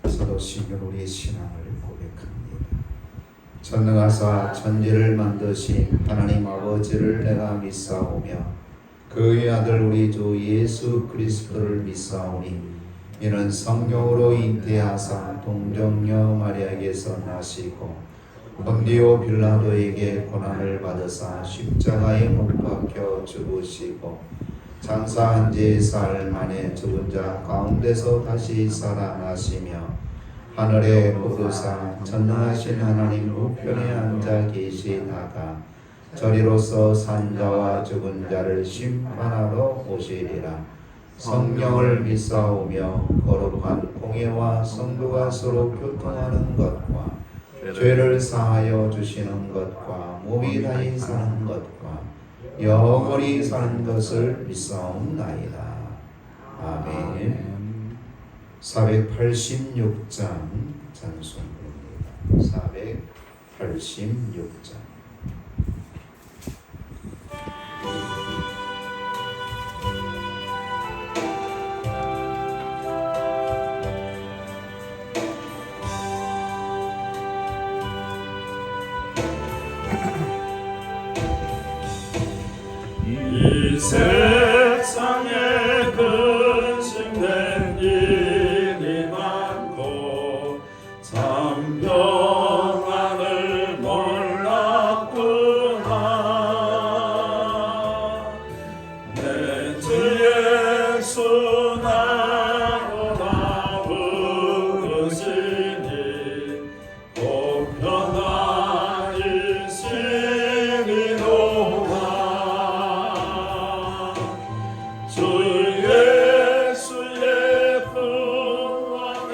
서도시며 우리의 신앙을 고백합니다. 전능하사 천지를 만드신 하나님 아버지를 내가 믿사오며 그의 아들 우리 주 예수 그리스도를 믿사오니 이는 성령으로 잉태하사 동정녀 마리아에게서 나시고 본디오 빌라도에게 고난을 받으사 십자가에 못 박혀 죽으시고 장사한 지 사흘 만에 죽은 자 가운데서 다시 살아나시며 하늘에 오르사 전능하신 하나님 우편에 앉아 계시다가 저리로서 산자와 죽은 자를 심판하러 오시리라. 성령을 믿사오며 거룩한 공예와 성도가 서로 교통하는 것과 죄를 사하여 주시는 것과 몸이 다시 사는 것과 영원히 사는 것을 믿사옵나이다. 아멘. 486장 찬송입니다. 486장. 이 세상에 근심된 일이 많고 참 평안을 몰랐구나. 내 주 예수 나로라 부르시니 곧 평안이시리로다. 주 예수의 구원의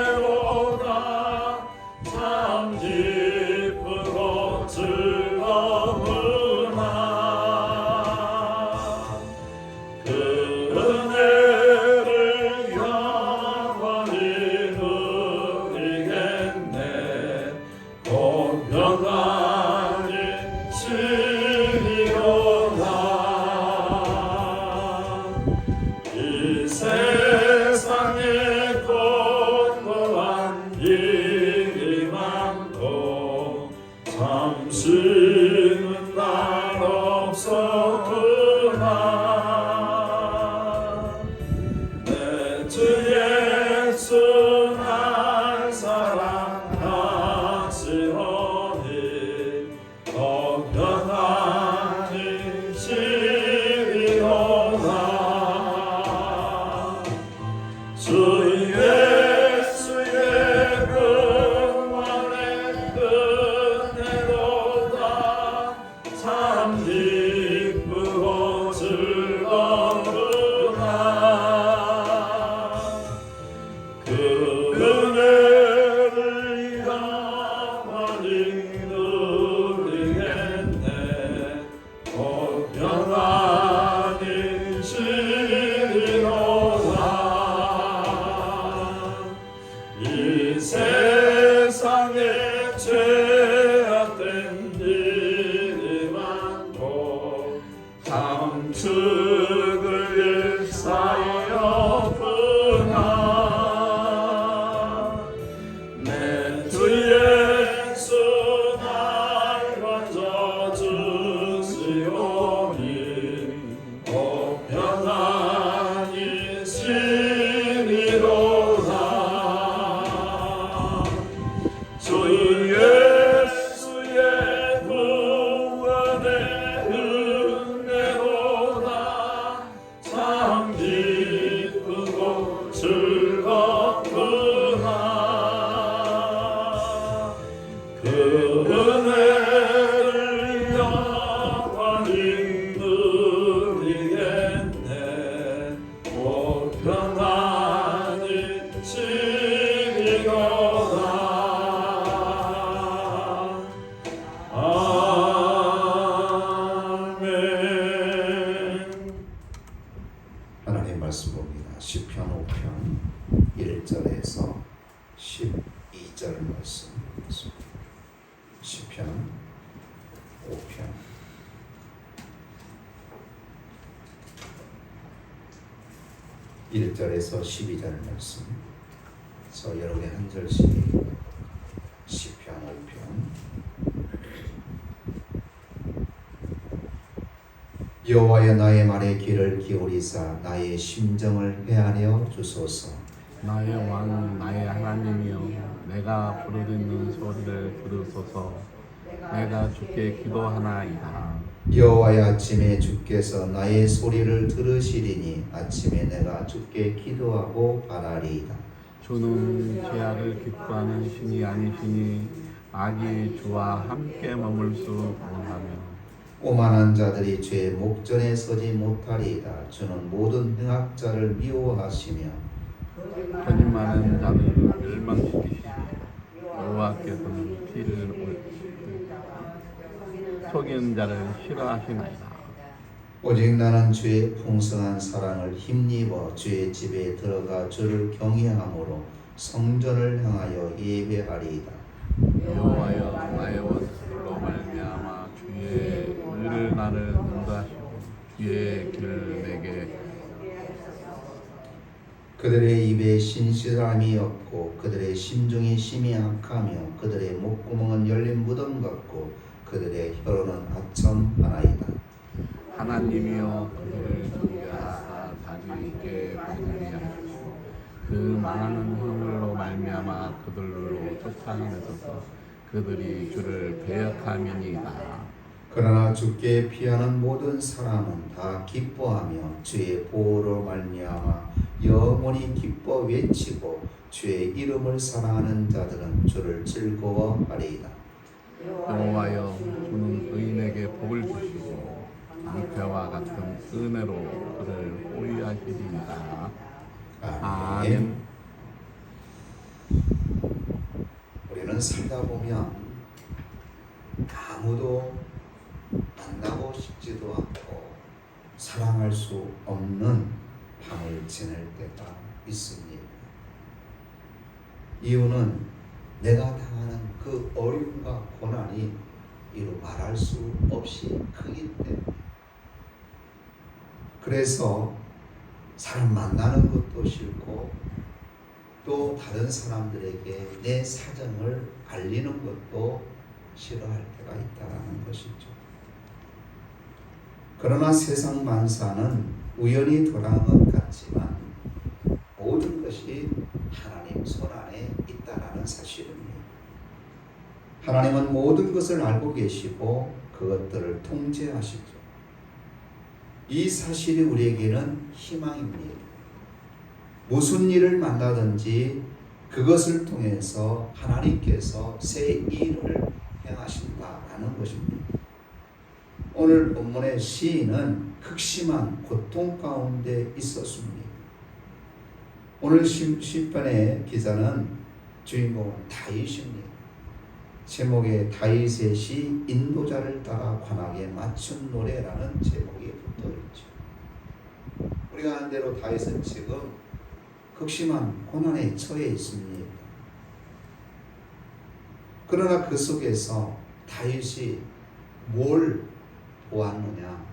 은혜로다. 참 기쁘고 즐거우나. 그 은혜를 영원히 누리겠네. 곧 평안이 시리로다. 이 세상에 공고한 일이 많고 참 쉬는 날 없었구나. 내 주 예수 날 사랑하시오니 더 평안히 시리로다. 주 예수의 구원의 은혜로다. 참 기쁘고 즐거우나. 그 은혜를 영원히 누리겠네. 곧 평안히 시리로다. 이 세상에 죄악된 일이 많고 참 죽을 일 쌓였구나. 내 주 예수 날 건져 주시오니 곧 평안히 시리로다. 주 예수의 구원의 은혜로다. 참 기쁘고 즐겁구나. 그 은혜를 영원히 누리겠네. 곧 평안히 시리로다. 아멘. 하나님 말씀 봅니다. 시편 5편 1절에서 12절 말씀 보겠습니다. 시편 5편 1절에서 12절 말씀. 저 여러분의 한 절씩 시편 5편. 여호와여 나의 말에 귀를 기울이사 나의 심정을 헤아려 주소서. 나의 왕 나의 하나님이여 내가 부르짖는 소리를 들으소서. 내가 주께 기도하나이다. 여호와여 아침에 주께서 나의 소리를 들으시리니 아침에 내가 주께 기도하고 바라리이다. 주는 죄악을 기뻐하는 신이 아니시니 악이 주와 함께 머물 수 없나며. 오만한 자들이 죄의 목전에 서지 못하리이다. 주는 모든 행악자를 미워하시며 거짓말하는 자들을 멸망시키시니 여호와께서는 피를 속이는 자를 싫어하시나이다. 오직 나는 주의 풍성한 사랑을 힘입어 주의 집에 들어가 주를 경외함으로 성전을 향하여 예배하리이다. 여호와여 나의 원수로 말미암아 주의 의를 나를 인도하시고 주의 길을 내게 그들의 입에 신실함이 없고 그들의 심중이 심히 악하며 그들의 목구멍은 열린 무덤 같고 그들의 혀로는 아첨하나이다. 하나님이여 그들을 경계하사 자기 있게 보내게 하시고 그 망하는 허물로 말미암아 그들로 쫓아내소서. 그들이 주를 배역함이니이다. 그러나 주께 피하는 모든 사람은 다 기뻐하며 주의 보호로 말미암아 영원히 기뻐 외치고 주의 이름을 사랑하는 자들은 주를 즐거워하리이다. 여호와여 주는 의인에게 복을 주시고 낭패와 같은 은혜로 그를 호위하시리이다. 아멘. 우리는 살다 보면 아무도 만나고 싶지도 않고 사랑할 수 없는 밤을 지낼 때가 있습니다. 이유는 내가 당하는 그 어려움과 고난이 이루 말할 수 없이 크기 때문에. 그래서 사람 만나는 것도 싫고 또 다른 사람들에게 내 사정을 알리는 것도 싫어할 때가 있다는 것이죠. 그러나 세상 만사는 우연히 돌아간 것 같지만 모든 것이 하나님 손안에 있다는 사실입니다. 하나님은 모든 것을 알고 계시고 그것들을 통제하시죠. 이 사실이 우리에게는 희망입니다. 무슨 일을 만나든지 그것을 통해서 하나님께서 새 일을 행하신다라는 것입니다. 오늘 본문의 시인은 극심한 고통 가운데 있었습니다. 오늘 시편의 기자는 주인공은 다윗입니다. 제목에 다윗의 시 인도자를 따라 관하게 맞춘 노래라는 제목이 붙어있죠. 우리가 한 대로 다윗은 지금 극심한 고난에 처해 있습니다. 그러나 그 속에서 다윗이 뭘 보았느냐,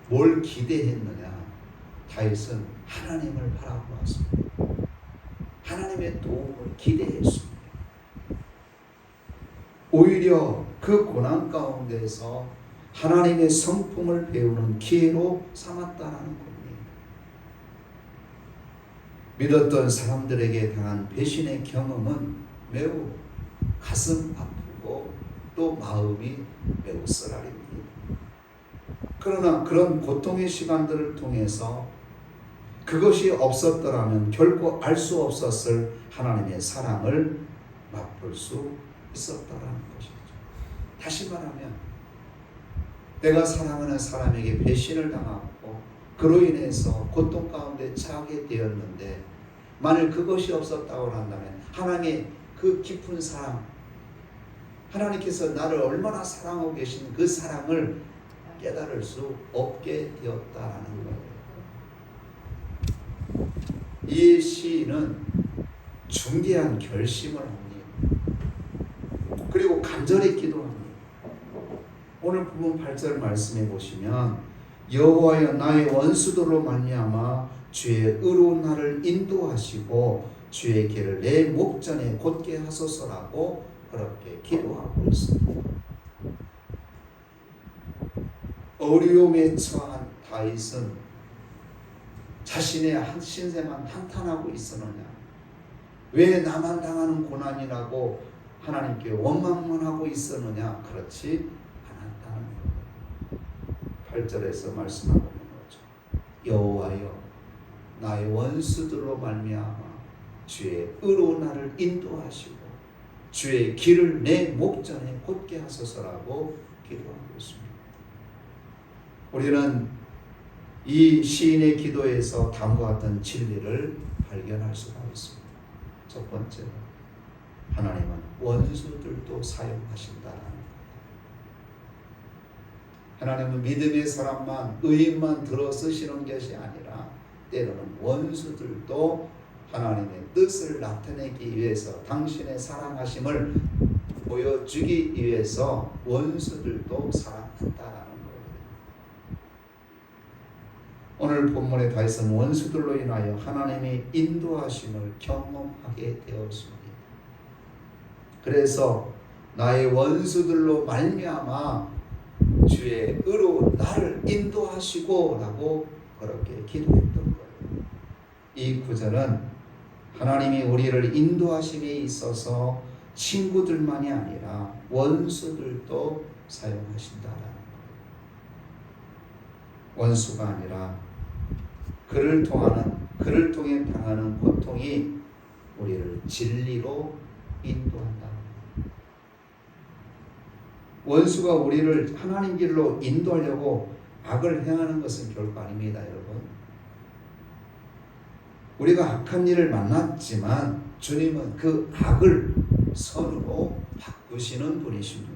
뭘 기대했느냐, 다윗은 하나님을 바라보았습니다. 하나님의 도움을 기대했습니다. 오히려 그 고난 가운데서 하나님의 성품을 배우는 기회로 삼았다는 겁니다. 믿었던 사람들에게 당한 배신의 경험은 매우 가슴 아프고 또 마음이 매우 쓰라립니다. 그러나 그런 고통의 시간들을 통해서 그것이 없었더라면 결코 알 수 없었을 하나님의 사랑을 맛볼 수 있었다라는 것이죠. 다시 말하면 내가 사랑하는 사람에게 배신을 당하고 그로 인해서 고통 가운데 처하게 되었는데 만일 그것이 없었다고 한다면 하나님의 그 깊은 사랑, 하나님께서 나를 얼마나 사랑하고 계신 그 사랑을 깨달을 수 없게 되었다라는 거예요. 이 시인은 중대한 결심을 합니다. 그리고 간절히 기도합니다. 오늘 부분 8절 말씀해 보시면 여호와여 나의 원수들로 말미암아 주의 의로운 나를 인도하시고 주의 길을 내 목전에 곧게 하소서라고 그렇게 기도하고 있습니다. 어려움에 처한 다윗은 자신의 신세만 한탄하고 있었느냐? 왜 나만 당하는 고난이라고 하나님께 원망만 하고 있었느냐? 그렇지 않았다는 거예요. 8절에서 말씀하고 있는 거죠. 여호와여, 나의 원수들로 말미암아 주의 의로 나를 인도하시고 주의 길을 내 목전에 곧게 하소서라고 기도하고 있습니다. 우리는 이 시인의 기도에서 다음과 같은 진리를 발견할 수가 있습니다. 첫 번째로 하나님은 원수들도 사용하신다라는 것. 하나님은 믿음의 사람만, 의인만 들어 쓰시는 것이 아니라 때로는 원수들도 하나님의 뜻을 나타내기 위해서, 당신의 사랑하심을 보여주기 위해서 원수들도 사랑한다라는 거예요. 오늘 본문에 다윗은 원수들로 인하여 하나님의 인도하심을 경험하게 되었습니다. 그래서 나의 원수들로 말미암아 주의 의로 나를 인도하시고 라고 그렇게 기도했던 거예요. 이 구절은 하나님이 우리를 인도하심에 있어서 친구들만이 아니라 원수들도 사용하신다라는 거예요. 원수가 아니라 그를 통해 당하는 고통이 우리를 진리로 인도한다. 원수가 우리를 하나님 길로 인도하려고 악을 행하는 것은 결코 아닙니다, 여러분. 우리가 악한 일을 만났지만 주님은 그 악을 선으로 바꾸시는 분이십니다.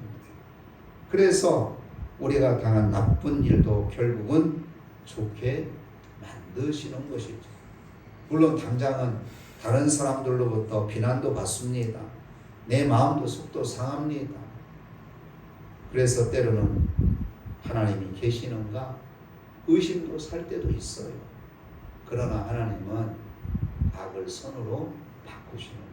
그래서 우리가 당한 나쁜 일도 결국은 좋게 만드시는 것이죠. 물론 당장은 다른 사람들로부터 비난도 받습니다. 내 마음도 속도 상합니다. 그래서 때로는 하나님이 계시는가 의심도 살 때도 있어요. 그러나 하나님은 악을 선으로 바꾸시는 거예요.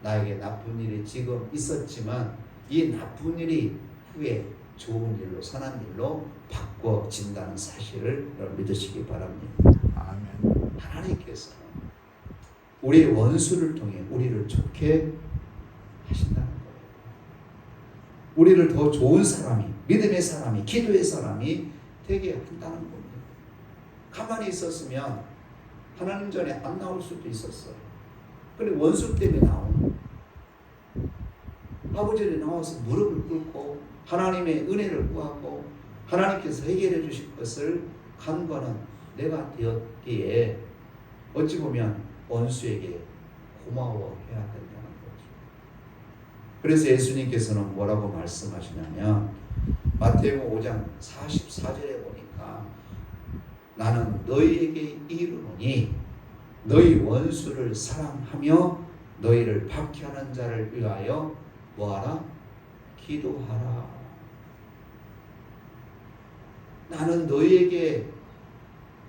나에게 나쁜 일이 지금 있었지만 이 나쁜 일이 후에 좋은 일로, 선한 일로 바꿔진다는 사실을 여러분 믿으시기 바랍니다. 아멘. 하나님께서 우리의 원수를 통해 우리를 좋게 하신다는 거예요. 우리를 더 좋은 사람이, 믿음의 사람이, 기도의 사람이 되게 한다는 겁니다. 가만히 있었으면 하나님 전에 안 나올 수도 있었어요. 근데 원수 때문에 나오는 아버지를 나와서 무릎을 꿇고 하나님의 은혜를 구하고 하나님께서 해결해 주실 것을 간과는 내가 되었기에 어찌 보면 원수에게 고마워해야 된다는 거죠. 그래서 예수님께서는 뭐라고 말씀하시냐면 마태복음 5장 44절에 보니까 나는 너희에게 이르노니 너희 원수를 사랑하며 너희를 박해하는 자를 위하여 뭐하라? 기도하라. 나는 너희에게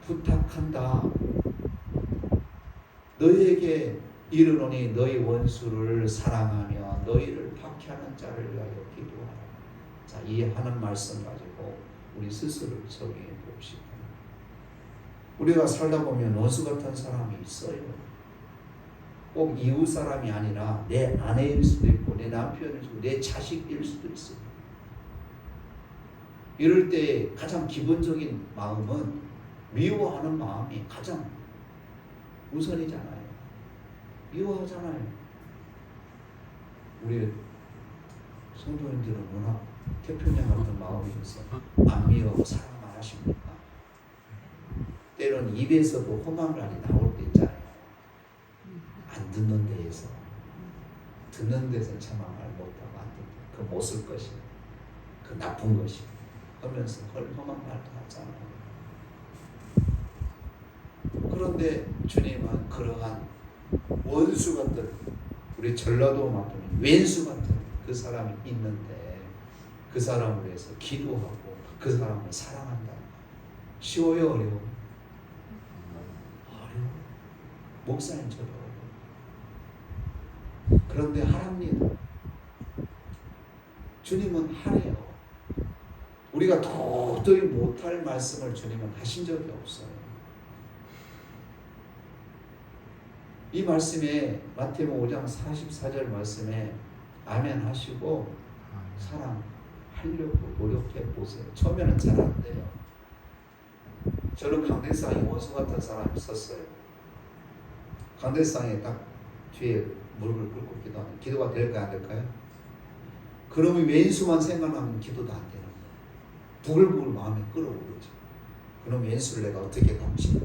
부탁한다. 너희에게 이르노니 너희 원수를 사랑하며 너희를 박해하는 자를 위하여 기도하라. 자, 이 하는 말씀 가지고 우리 스스로를 적용해 봅시다. 우리가 살다 보면 원수 같은 사람이 있어요. 꼭 이웃 사람이 아니라 내 아내일 수도 있고 내 남편일 수도 있고 내 자식일 수도 있어요. 이럴 때 가장 기본적인 마음은 미워하는 마음이 가장 우선이잖아요. 미워하잖아요. 우리 성도님들은 워낙 태평양 같은 마음이 있어서 안 미워하고 사랑만 하십니까? 때론 입에서도 험한 말이 나올 때 있잖아요. 안 듣는 데에서 듣는 데서 차마 말 못하고 안 듣는 그 못 쓸 것이 그 나쁜 것이 하면서 험한 말도 하잖아요. 그런데 주님은 그러한 원수 같은 우리 전라도 말하면 왼수 같은 그 사람이 있는데 그 사람을 위해서 기도하고 그 사람을 사랑한다. 쉬워요, 어려워? 어려워. 목사님 저도 그런데 하랍니다. 주님은 하래요. 우리가 도저히 못할 말씀을 주님은 하신 적이 없어요. 이 말씀에 마태복음 5장 44절 말씀에 아멘 하시고 사랑하려고 노력해 보세요. 처음에는 잘 안 돼요. 저는 강대상에 원수 같은 사람이 있었어요. 강대상에 딱 뒤에 무릎을 꿇고 기도하는 기도가 될까요, 안 될까요? 그러면 왼수만 생각나면 기도도 안 되는 거예요. 부글부글 마음이 끓어오르죠. 그럼 왼수를 내가 어떻게 갚지?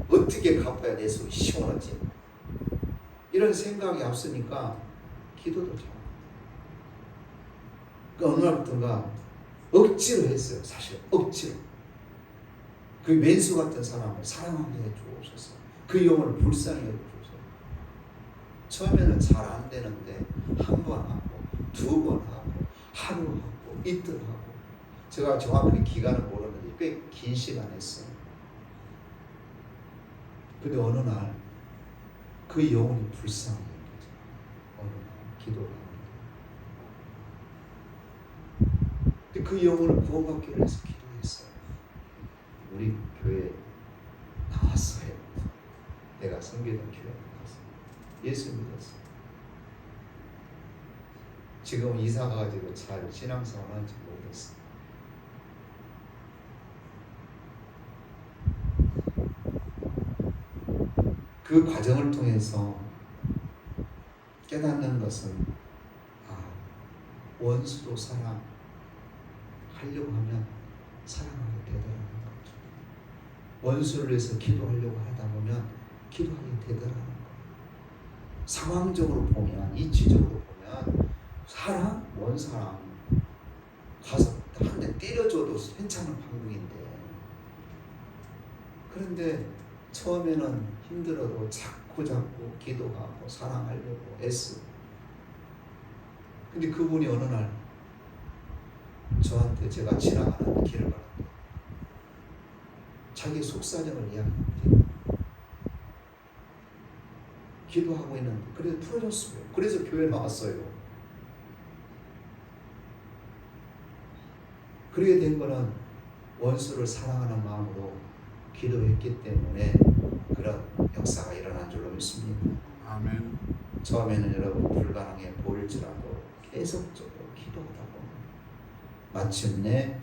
어떻게 갚아야 내 속이 시원하지? 이런 생각이 앞서니까 기도도 잘. 그 어느 날부터인가 억지로 했어요. 사실 억지로. 그 왼수 같은 사람을 사랑하게 해주옵소서. 그 영혼을 불쌍히 해주옵소서. 처음에는 잘 안 되는데 한 번 하고 두 번 하고 하루 하고 이틀 하고 제가 정확히 기간을 모르는데 꽤 긴 시간 했어요. 근데 어느 날 그 영혼이 불쌍해. 어느 날 기도를 합니다. 근데 그 영혼을 구원받기 위해서 기도했어요. 우리 교회 나왔어요. 내가 섬기던 교회 나왔어요. 예수 믿었어요. 지금 이사 가가지고 잘 신앙생활 하는지 모르겠어요. 그 과정을 통해서 깨닫는 것은 원수도 사랑하려고 하면 사랑하게 되더라는 거죠. 원수를 위해서 기도하려고 하다 보면 기도하게 되더라는 거예요. 상황적으로 보면, 이치적으로 보면 사랑, 원사랑 가서 한 대 때려줘도 괜찮은 방법인데, 그런데 처음에는 힘들어도 자꾸 기도하고 사랑하려고 애쓰고, 근데 그분이 어느 날 저한테 제가 지나가는 길을 가는데 자기 속사정을 이야기합니다. 기도하고 있는데 그래서 풀어줬어요. 그래서 교회 나왔어요. 그렇게 된 거는 원수를 사랑하는 마음으로 기도했기 때문에 그런 역사가 일어난 줄로 믿습니다. 아멘. 처음에는 여러분 불가능해 보일지라도 계속적으로 기도하다 보면 마침내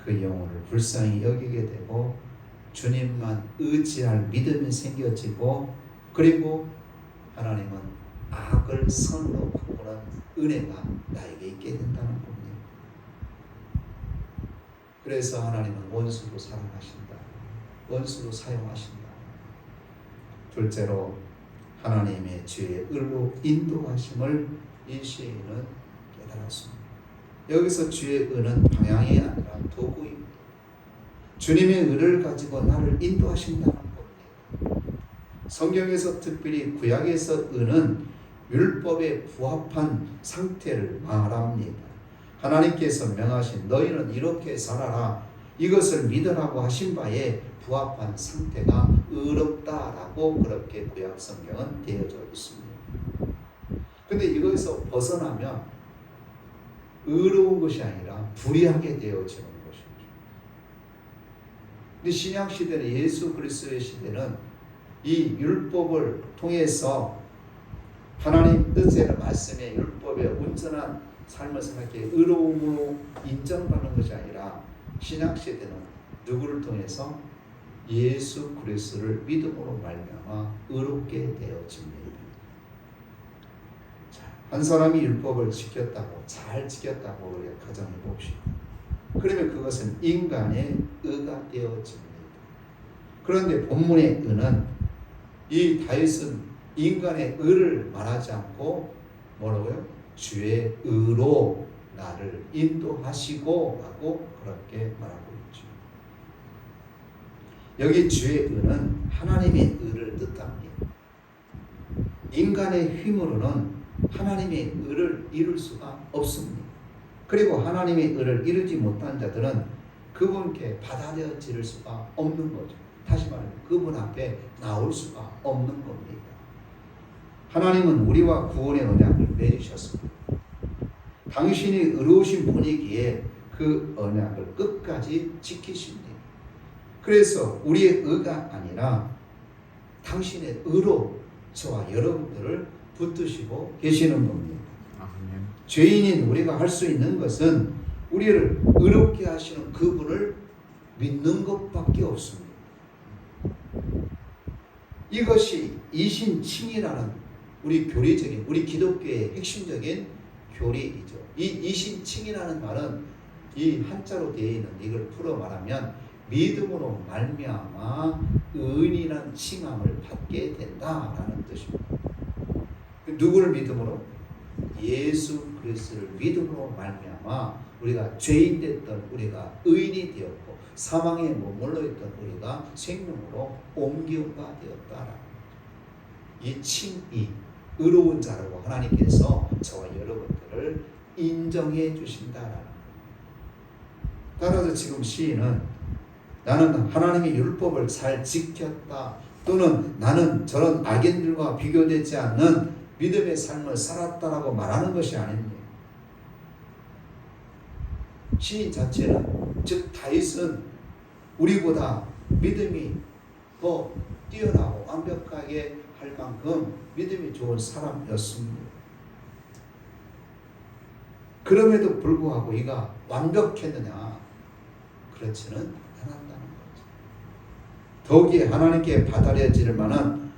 그 영혼을 불쌍히 여기게 되고 주님만 의지할 믿음이 생겨지고, 그리고 하나님은 악을 선으로 바꾸는 은혜가 나에게 있게 된다는 겁니다. 그래서 하나님은 원수도 사랑하신다. 원수도 사용하신다. 둘째로 하나님의 주의 의로 인도하심을 이 시인은 깨달았습니다. 여기서 주의 의는 방향이 아니라 도구입니다. 주님의 의를 가지고 나를 인도하신다는 겁니다. 성경에서 특별히 구약에서 의는 율법에 부합한 상태를 말합니다. 하나님께서 명하신 너희는 이렇게 살아라, 이것을 믿으라고 하신 바에 부합한 상태가 의롭다라고 그렇게 구약 성경은 되어져 있습니다. 근데 이것에서 벗어나면 의로운 것이 아니라 불의하게 되어지는 것이죠. 근데 신약 시대는, 예수 그리스도의 시대는 이 율법을 통해서 하나님 뜻의 말씀의 율법의 온전한 삶을 생각해 의로움으로 인정받는 것이 아니라 신약 시대는 누구를 통해서 예수 그리스도를 믿음으로 말미암아 의롭게 되어집니다. 자, 한 사람이 율법을 지켰다고, 잘 지켰다고 우리가 가정해 봅시다. 그러면 그것은 인간의 의가 되어집니다. 그런데 본문의 의는, 이 다윗은 인간의 의를 말하지 않고 뭐라고요? 주의 의로 나를 인도하시고 라고 그렇게 말하고 있죠. 여기 주의 의는 하나님의 의를 뜻합니다. 인간의 힘으로는 하나님의 의를 이룰 수가 없습니다. 그리고 하나님의 의를 이루지 못한 자들은 그분께 받아들여질 수가 없는 거죠. 다시 말하면 그분 앞에 나올 수가 없는 겁니다. 하나님은 우리와 구원의 언약을 맺으셨습니다. 당신이 의로우신 분이기에 그 언약을 끝까지 지키십니다. 그래서 우리의 의가 아니라 당신의 의로 저와 여러분들을 붙드시고 계시는 겁니다. 아멘. 죄인인 우리가 할 수 있는 것은 우리를 의롭게 하시는 그분을 믿는 것밖에 없습니다. 이것이 이신칭이라는 우리 교리적인, 우리 기독교의 핵심적인 교리이죠. 이 이신칭이라는 말은 이 한자로 되어 있는 이걸 풀어 말하면 믿음으로 말미암아 의인이라는 칭함을 받게 된다라는 뜻입니다. 누구를 믿음으로? 예수 그리스도를 믿음으로 말미암아 우리가 죄인 됐던 우리가 의인이 되었고 사망에 머물러 있던 우리가 생명으로 옮겨가 되었다라는 거죠. 이 칭이 의로운 자라고 하나님께서 저와 여러분들을 인정해 주신다라는 거예요. 따라서 지금 시인은 나는 하나님의 율법을 잘 지켰다 또는 나는 저런 악인들과 비교되지 않는 믿음의 삶을 살았다라고 말하는 것이 아닙니다. 시인 자체는 즉 다윗은 우리보다 믿음이 더 뛰어나고 완벽하게 할 만큼 믿음이 좋은 사람이었습니다. 그럼에도 불구하고 이가 완벽했느냐? 그렇지는 않았다는 거죠. 더욱이 하나님께 받아들여질 만한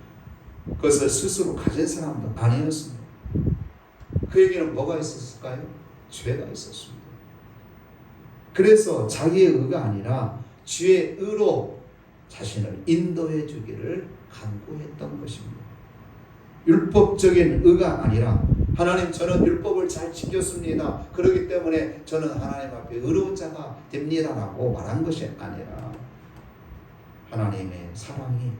그것을 스스로 가진 사람도 아니었습니다. 그에게는 뭐가 있었을까요? 죄가 있었습니다. 그래서 자기의 의가 아니라 주의 의로 자신을 인도해 주기를 간구했던 것입니다. 율법적인 의가 아니라 하나님 저는 율법을 잘 지켰습니다. 그렇기 때문에 저는 하나님 앞에 의로운 자가 됩니다라고 말한 것이 아니라 하나님의 사랑이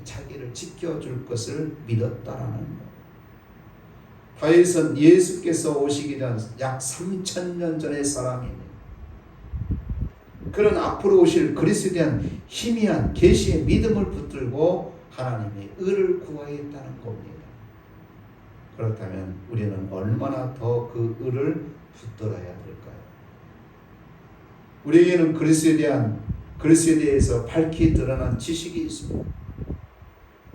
자기를 지켜줄 것을 믿었다라는 것. 다윗은 예수께서 오시기 전 약 3000년 전의 사람입니다. 그런 앞으로 오실 그리스도에 대한 희미한 계시의 믿음을 붙들고 하나님의 의를 구하였다는 겁니다. 그렇다면 우리는 얼마나 더 그 의를 붙들어야 될까요? 우리에게는 그리스도에 대해서 밝히 드러난 지식이 있습니다.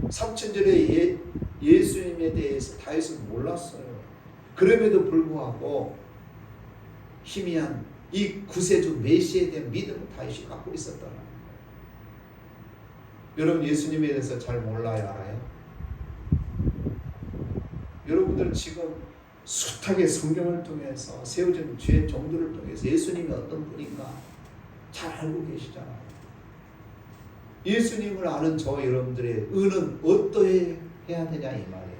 3000전에 예수님에 대해서 다윗은 몰랐어요. 그럼에도 불구하고 희미한 이 구세주 메시아에 대한 믿음을 다윗이 갖고 있었다는 거예요. 여러분 예수님에 대해서 잘 몰라요? 알아요? 여러분들 지금 숱하게 성경을 통해서 세워진 주의 종들을 통해서 예수님이 어떤 분인가 잘 알고 계시잖아요. 예수님을 아는 저 여러분들의 의는 어떠해야 되냐 이 말이에요.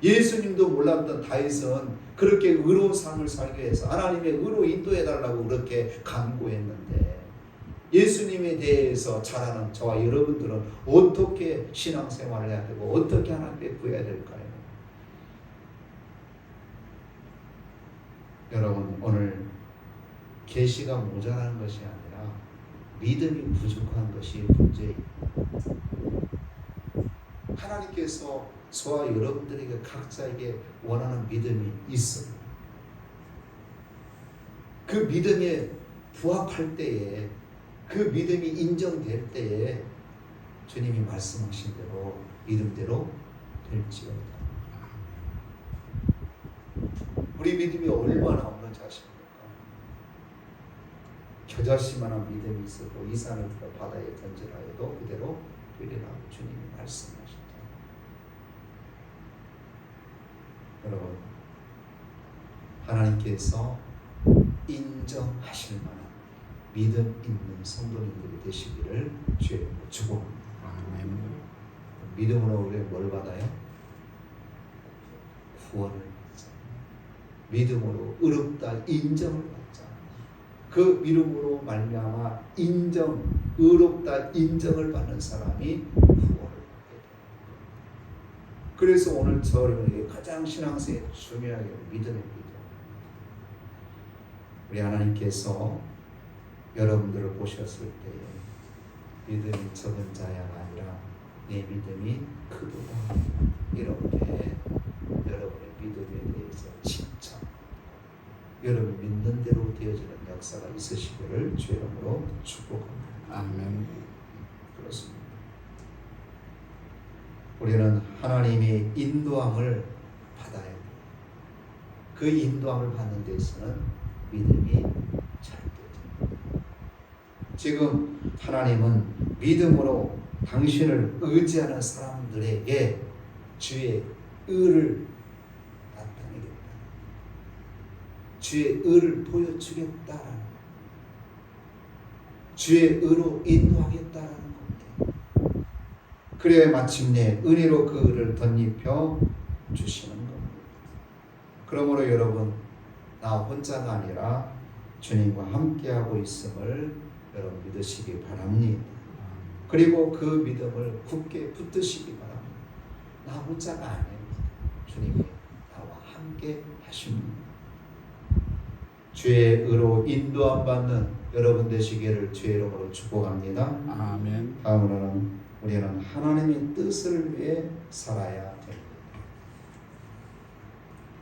예수님도 몰랐던 다윗은 그렇게 의로운 삶을 살기 위해서 하나님의 의로 인도해달라고 그렇게 간구했는데 예수님에 대해서 잘 아는 저와 여러분들은 어떻게 신앙생활을 해야 되고 어떻게 하나님께 구해야 될까요? 여러분 오늘 계시가 모자라는 것이 아니라 믿음이 부족한 것이 문제입니다. 하나님께서 저와 여러분들에게 각자에게 원하는 믿음이 있습니다. 그 믿음에 부합할 때에 그 믿음이 인정될 때에 주님이 말씀하신 대로 믿음대로 될지어다. 우리 믿음이 얼마나 없는 자식입니까? 겨자씨만한 믿음이 있어도 이 산을 들어 바다에 던지라 해도 그대로 되리라고 주님이 말씀하셨다. 여러분 하나님께서 인정하실 만한 믿음 있는 성도님들이 되시기를 주의 이름으로 축복합니다. 아멘. 믿음으로 우리가 뭘 받아요? 구원을 받자. 믿음으로 의롭다 인정을 받자. 그 믿음으로 말미암아 의롭다 인정을 받는 사람이 구원을 받게 됩니다. 그래서 오늘 저 여러분에게 가장 신앙생활에 중요하게 믿음의 믿음. 우리 하나님께서 여러분들을 보셨을 때에 믿음이 적은 자야가 아니라 내 믿음이 크도다. 이렇게 여러분의 믿음에 대해서 칭찬, 여러분 믿는 대로 되어지는 역사가 있으시기를 주의 이름으로 축복합니다. 아멘. 그렇습니다. 우리는 하나님의 인도함을 받아야 돼요. 그 인도함을 받는 데서는 믿음이 절대적입니다. 지금 하나님은 믿음으로 당신을 의지하는 사람들에게 주의 의를 나타내겠다. 주의 의를 보여주겠다라는, 주의 의로 인도하겠다라는 겁니다. 그래야 마침내 은혜로 그 의를 덧입혀 주시는 겁니다. 그러므로 여러분, 나 혼자가 아니라 주님과 함께하고 있음을 여러분 믿으시기 바랍니다. 그리고 그 믿음을 굳게 붙드시기 바랍니다. 나 혼자가 아니에요. 주님이 나와 함께 하십니다. 주의 의로 인도함 받는 여러분 되시기를 주의 이름으로 축복합니다. 아멘. 다음으로는 우리는 하나님의 뜻을 위해 살아야 됩니다.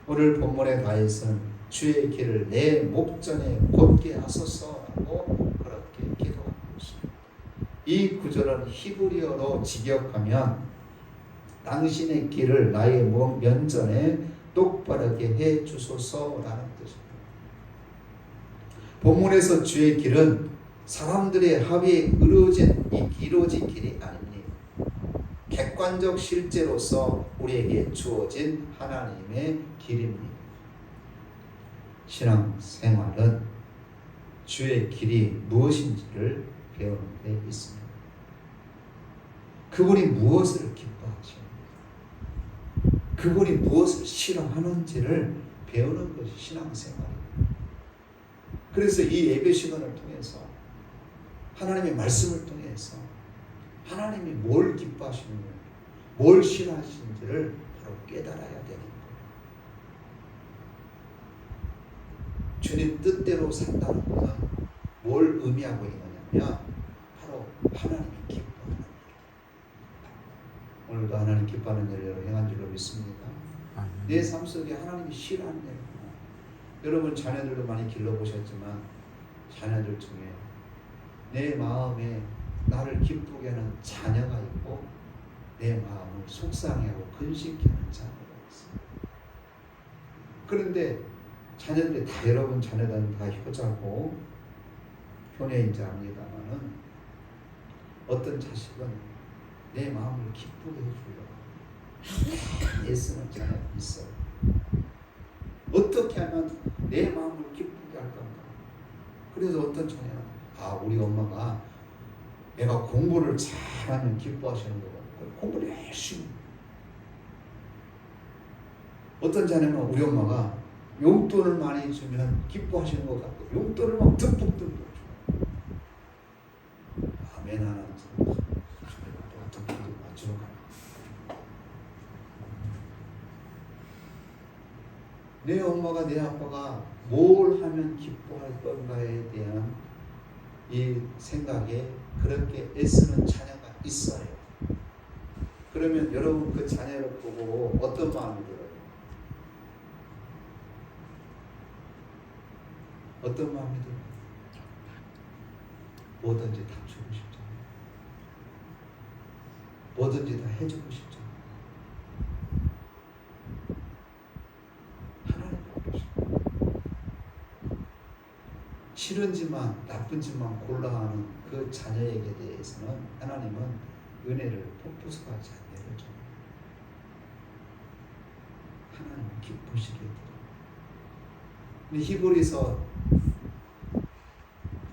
오늘 본문의 다윗은 주의 길을 내 목전에 곧게 하소서라고 그렇게 기도한 것입니다. 이 구절은 히브리어로 직역하면 당신의 길을 나의 면전에 똑바르게 해 주소서라는 뜻입니다. 본문에서 주의 길은 사람들의 합의에 이루어진 길이 아닙니다. 객관적 실제로서 우리에게 주어진 하나님의 길입니다. 신앙생활은 주의 길이 무엇인지를 배우는 데 있습니다. 그분이 무엇을 기뻐하시는지, 그분이 무엇을 싫어하는지를 배우는 것이 신앙생활입니다. 그래서 이 예배 시간을 통해서 하나님의 말씀을 통해서 하나님이 뭘 기뻐하시는지, 뭘 싫어하시는지를 바로 깨달아야 되는 거예요. 주님 뜻대로 산다는 것은 뭘 의미하고 있느냐면 바로 하나님이 기뻐하는 일. 오늘도 하나님 기뻐하는 일을 행한 줄로 믿습니다. 내 삶 속에 하나님이 싫어하는 일이구나. 여러분 자녀들도 많이 길러보셨지만 자녀들 중에 내 마음에 나를 기쁘게 하는 자녀가 있고 내 마음을 속상해하고 근심케 하는 자녀가 있습니다. 그런데 자녀들이 다, 여러분 자녀들은 다 효자고 교내인지 압니다만은 어떤 자식은 내 마음을 기쁘게 해주려고 애쓰는 자녀가 있어요. 어떻게 하면 내 마음을 기쁘게 할 건가? 그래서 어떤 자녀는 우리 엄마가 내가 공부를 잘하면 기뻐하시는 거고 공부를 열심히. 어떤 자녀는 우리 엄마가 용돈을 많이 주면 기뻐하시는 것 같고 용돈을 막 듬뿍 줘요. 아멘 하나 듬뿍 맞추는 거야. 내 엄마가 내 아빠가 뭘 하면 기뻐할 건가에 대한 이 생각에 그렇게 애쓰는 자녀가 있어요. 그러면 여러분 그 자녀를 보고 어떤 마음이 들어요? 어떤 마음이 들어요? 뭐든지 다 주고 싶잖아요. 뭐든지 다 해주고 싶잖아요. 하나님 앞에서 싫은지만 나쁜지만 골라하는 그 자녀에게 대해서는 하나님은 은혜를 폭포수하지 않게 해줘요. 하나님은 기쁘시게 해요. 근데 히브리서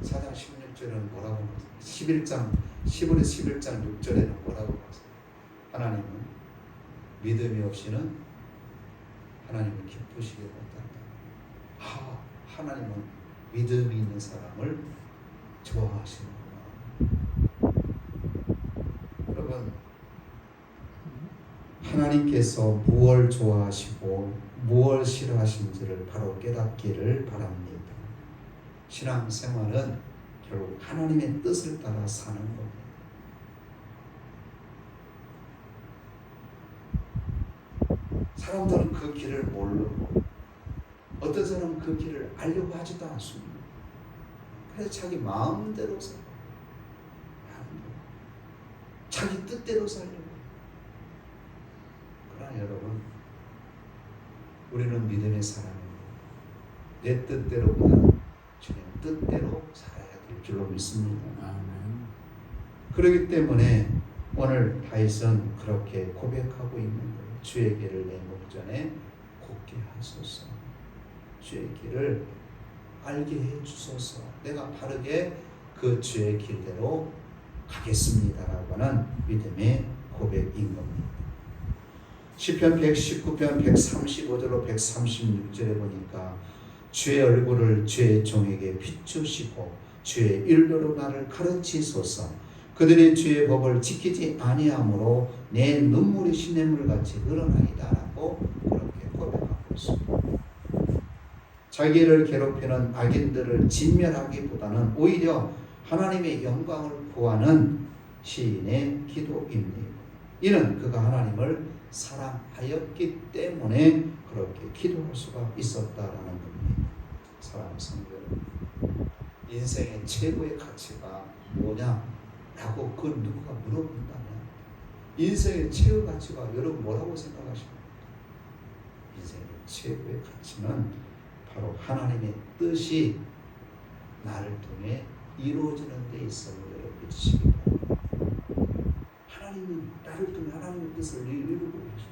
4장 16절에는 뭐라고 말해요? 11장 6절에는 뭐라고 말해요? 하나님은 믿음이 없이는 하나님을 기쁘시게 못한다. 하나님은 믿음이 있는 사람을 좋아하시는구나. 여러분, 하나님께서 무엇을 좋아하시고 무엇을 싫어하시는지를 바로 깨닫기를 바랍니다. 신앙생활은 결국 하나님의 뜻을 따라 사는 겁니다. 사람들은 그 길을 모르고 어떤 사람은 그 길을 알려고 하지도 않습니다. 그래서 자기 마음대로 살고 자기 뜻대로 살려고. 그러나 여러분, 우리는 믿음의 사람입니다. 내 뜻대로보다는 주님 뜻대로 살아야 될 줄로 믿습니다. 아멘. 그렇기 때문에 오늘 다윗은 그렇게 고백하고 있는 거예요. 주의 길을 내 목전에 곱게 하소서. 주의 길을 알게 해 주소서. 내가 바르게 그 주의 길대로 가겠습니다라고 하는 믿음의 고백인 겁니다. 시편 119편 135절로 136절에 보니까 주의 얼굴을 주의 종에게 비추시고 주의 일로로 나를 가르치소서. 그들이 주의 법을 지키지 아니하므로 내 눈물이 시냇물같이 흘러나이다라고 그렇게 고백하고 있습니다. 자기를 괴롭히는 악인들을 진멸하기보다는 오히려 하나님의 영광을 구하는 시인의 기도입니다. 이는 그가 하나님을 사랑하였기 때문에 그렇게 기도할 수가 있었다라는 겁니다. 사랑하는 성도 여러분, 인생의 최고의 가치가 뭐냐라고 그 누구가 물어본다면 인생의 최고의 가치가 여러분 뭐라고 생각하십니까? 인생의 최고의 가치는 바로 하나님의 뜻이 나를 통해 이루어지는 데 있음을 여러분 믿으시기 바랍니다. 하나님은 나를 통해 하나님의 뜻을 이루고 계십니다.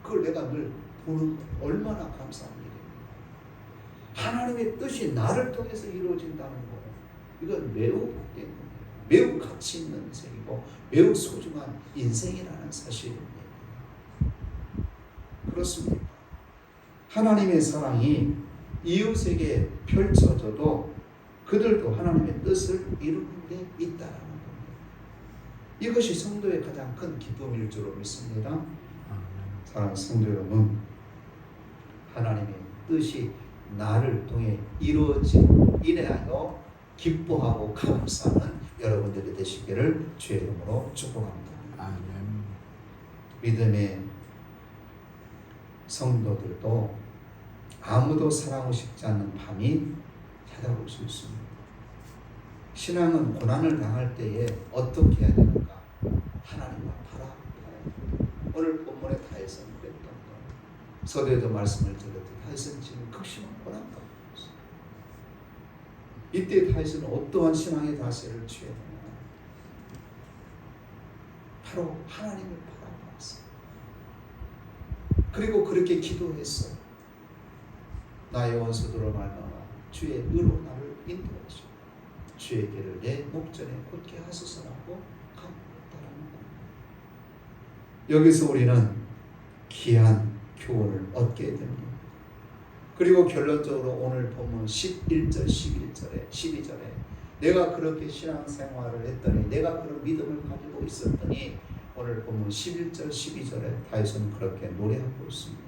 그걸 내가 늘 보는 것 얼마나 감사한 일입니다. 하나님의 뜻이 나를 통해서 이루어진다는 거, 이건 매우 복된 겁니다. 매우 가치 있는 인생이고 매우 소중한 인생이라는 사실입니다. 그렇습니다. 하나님의 사랑이 이웃에게 펼쳐져도 그들도 하나님의 뜻을 이루는 데 있다라는 겁니다. 이것이 성도의 가장 큰 기쁨일 줄로 믿습니다. 사랑하는 성도 여러분, 하나님의 뜻이 나를 통해 이루어짐으로 인하여 기뻐하고 감사하는 여러분들이 되시기를 주의 이름으로 축복합니다. 아멘. 믿음의 성도들도 아무도 사랑하고 싶지 않는 밤이 찾아올 수 있습니다. 신앙은 고난을 당할 때에 어떻게 해야 되는가? 하나님만 바라봐야 됩니다. 오늘 본문에 다윗은 그랬던 것, 서두에도 말씀을 드렸듯이 다윗은 지금 극심한 고난 가운데 있습니다. 이때 다윗은 어떠한 신앙의 자세를 취했느냐? 바로 하나님을 바라봤어요. 그리고 그렇게 기도했어요. 나의 원수들을 말미암아 주의 의로 나를 인도하시고 주의 길을 내 목전에 곧게 하소서라고 간구했다라는 겁니다. 여기서 우리는 귀한 교훈을 얻게 됩니다. 그리고 결론적으로 오늘 본문 11절, 11절에 12절에 내가 그렇게 신앙생활을 했더니 내가 그런 믿음을 가지고 있었더니 오늘 본문 11절, 12절에 다윗은 그렇게 노래하고 있습니다.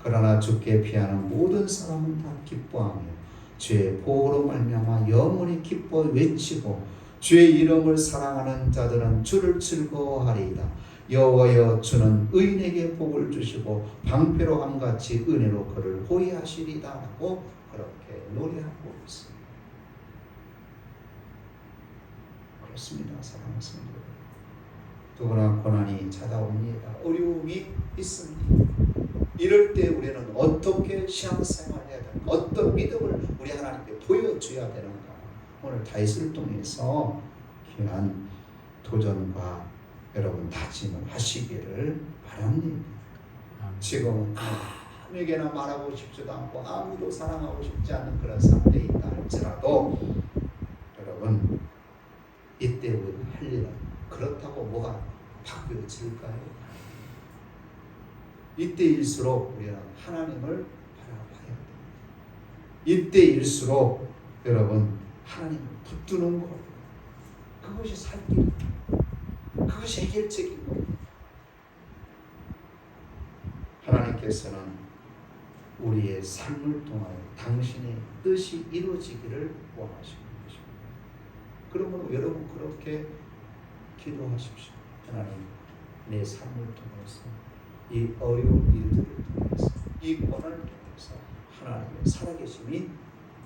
그러나 주께 피하는 모든 사람은 다 기뻐하며 주의 보호로 말미암아 영원히 기뻐 외치고 주의 이름을 사랑하는 자들은 주를 즐거워하리이다. 여호와여 주는 의인에게 복을 주시고 방패로 함같이 은혜로 그를 호위하시리다 라고 그렇게 노래하고 있습니다. 그렇습니다. 사랑하는 성도 여러분, 누구나 고난이 찾아옵니다. 어려움이 있습니다. 이럴 때 우리는 어떻게 신앙생활을 해야 되는가? 어떤 믿음을 우리 하나님께 보여줘야 되는가? 오늘 다윗을 통해서 귀한 도전과 여러분 다짐을 하시기를 바랍니다. 지금은 아무에게나 말하고 싶지도 않고 아무도 사랑하고 싶지 않은 그런 상태에 있다 할지라도 여러분 이때 우리가 할 일은 그렇다고 뭐가 바뀌어질까요? 이때일수록 우리는 하나님을 바라봐야 됩니다. 이때일수록 여러분 하나님을 붙드는 것, 그것이 살 길입니다. 그것이 해결책인 겁니다. 하나님께서는 우리의 삶을 통하여 당신의 뜻이 이루어지기를 원하시는 것입니다. 그러므로 여러분 그렇게 기도하십시오. 하나님, 내 삶을 통해서 이 어려운 일들을 통해서 이 고난을 통해서 하나님의 살아계심이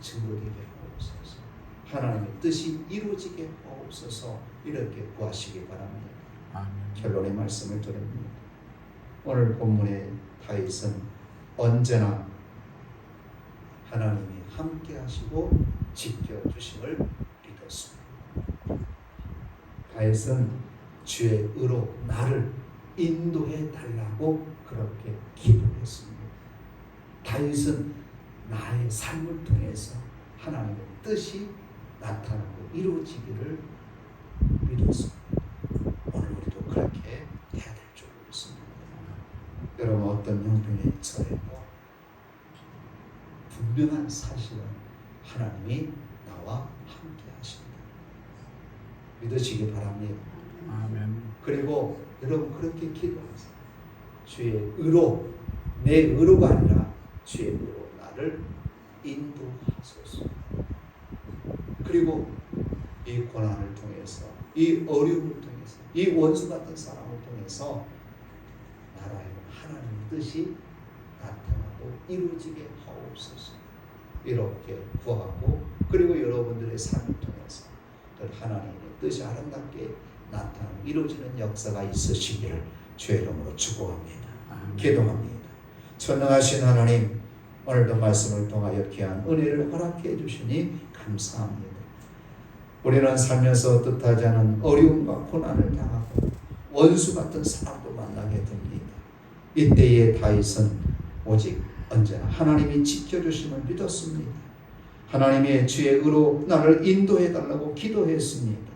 증거되게 하옵소서. 하나님의 뜻이 이루어지게 하옵소서. 이렇게 구하시기 바랍니다. 아멘. 결론의 말씀을 드립니다. 오늘 본문의 다윗은 언제나 하나님이 함께 하시고 지켜주심을 믿었습니다. 다윗은 주의 의로 나를 인도해 달라고 그렇게 기도했습니다. 다윗은 나의 삶을 통해서 하나님의 뜻이 나타나고 이루어지기를 믿었습니다. 오늘 우리도 그렇게 해야 될 줄 믿습니다. 여러분 어떤 형편에 처해도 분명한 사실은 하나님이 나와 함께 하십니다. 믿으시기 바랍니다. 아멘. 그리고 여러분 그렇게 기도하세요. 주의 의로, 내 의로가 아니라 주의 의로 나를 인도하소서. 그리고 이 고난을 통해서, 이 어려움을 통해서, 이 원수 같은 사람을 통해서 나라의 하나님의 뜻이 나타나고 이루어지게 하옵소서. 이렇게 구하고, 그리고 여러분들의 삶을 통해서 하나님의 뜻이 아름답게 나타나고 이루어지는 역사가 있으시기를 주의 이름으로 축복합니다. 기도합니다. 전능하신 하나님, 오늘도 말씀을 통하여 귀한 은혜를 허락해 주시니 감사합니다. 우리는 살면서 뜻하지 않은 어려움과 고난을 당하고 원수 같은 사람도 만나게 됩니다. 이때의 다윗은 오직 언제나 하나님이 지켜주심을 믿었습니다. 하나님의 주의 의로 나를 인도해 달라고 기도했습니다.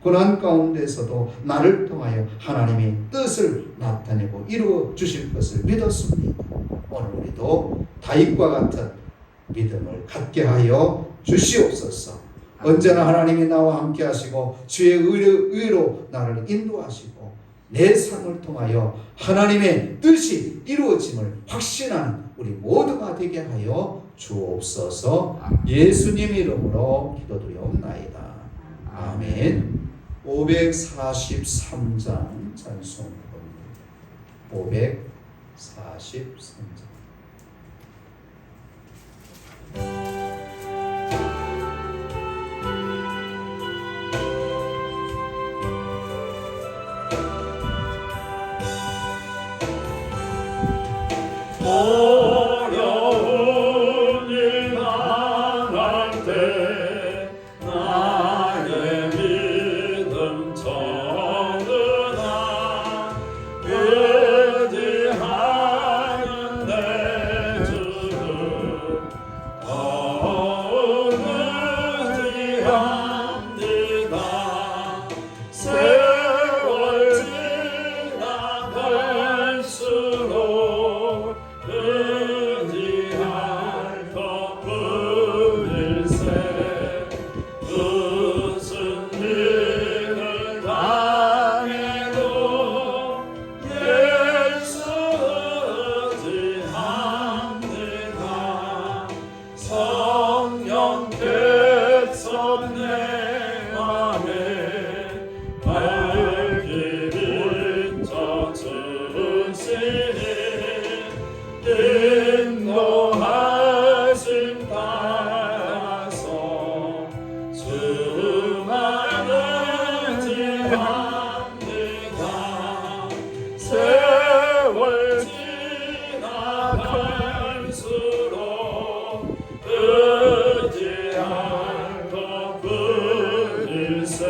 고난 가운데서도 나를 통하여 하나님의 뜻을 나타내고 이루어 주실 것을 믿었습니다. 오늘 우리도 다윗과 같은 믿음을 갖게 하여 주시옵소서. 언제나 하나님이 나와 함께 하시고 주의 의로 나를 인도하시고 내 삶을 통하여 하나님의 뜻이 이루어짐을 확신하는 우리 모두가 되게 하여 주옵소서. 예수님 이름으로 기도드리옵나이다. 아멘. 543장 찬송 부릅니다. 543장. 어려운 일 당할 때 나의 믿음 전능한 의지하는 내 주를 더욱 의지합니다. 세월 지나갈수록 의지할 것뿐일세. 무슨 일을 당해도 예수 의지합니다. 성령께서 내 맘에 밝기 비춰 주시니 인도하심 따라서 주만 의지합니다. 세월 지나갈수록 의지할 것뿐일세.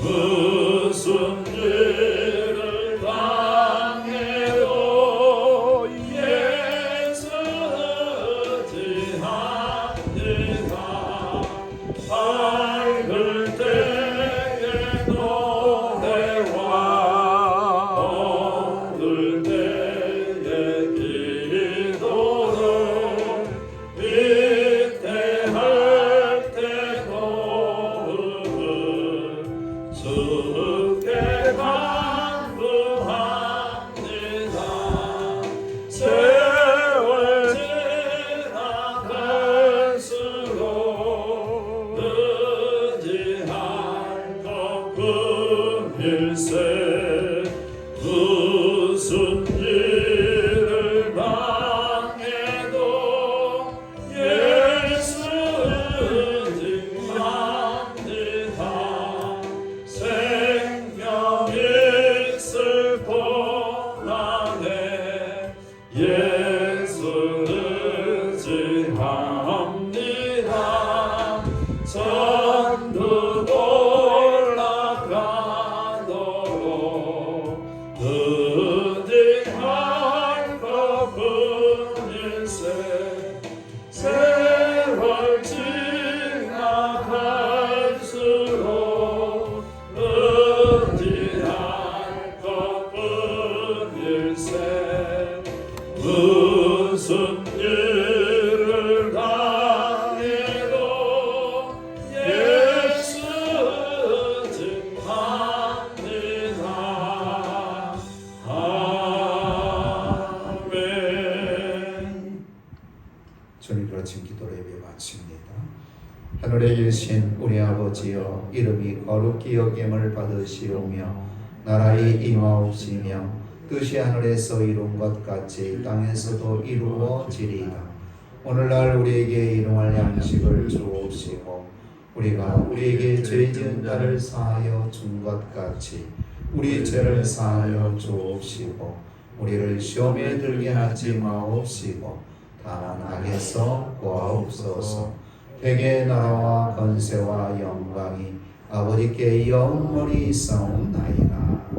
무슨 일을 당해도 예수 무슨 일을 당해도 예수 의지합니다. 생명 있을 동안에 예수 의지합니다. 천국 올라가도록 부디할 것뿐일세. 세월 지나갈수록 부디할 것뿐일세. 무슨 일을 당해도 예수 증합니다. 아멘. 주님으로 지금 기도를 예배 마칩니다. 하늘에 계신 우리 아버지여, 이름이 거룩히 여김을 받으시오며 나라의 임하옵시며 뜻이 하늘에서 이룬 것 같이 땅에서도 이루어지리이다. 오늘날 우리에게 일용할 양식을 주옵시고 우리가 우리에게 죄 지은 자를 사하여 준 것 같이 우리 죄를 사하여 주옵시고 우리를 시험에 들게 하지 마옵시고 다만 악에서 구하옵소서. 대개 나라와 권세와 영광이 아버지께 영원히 있사옵나이다.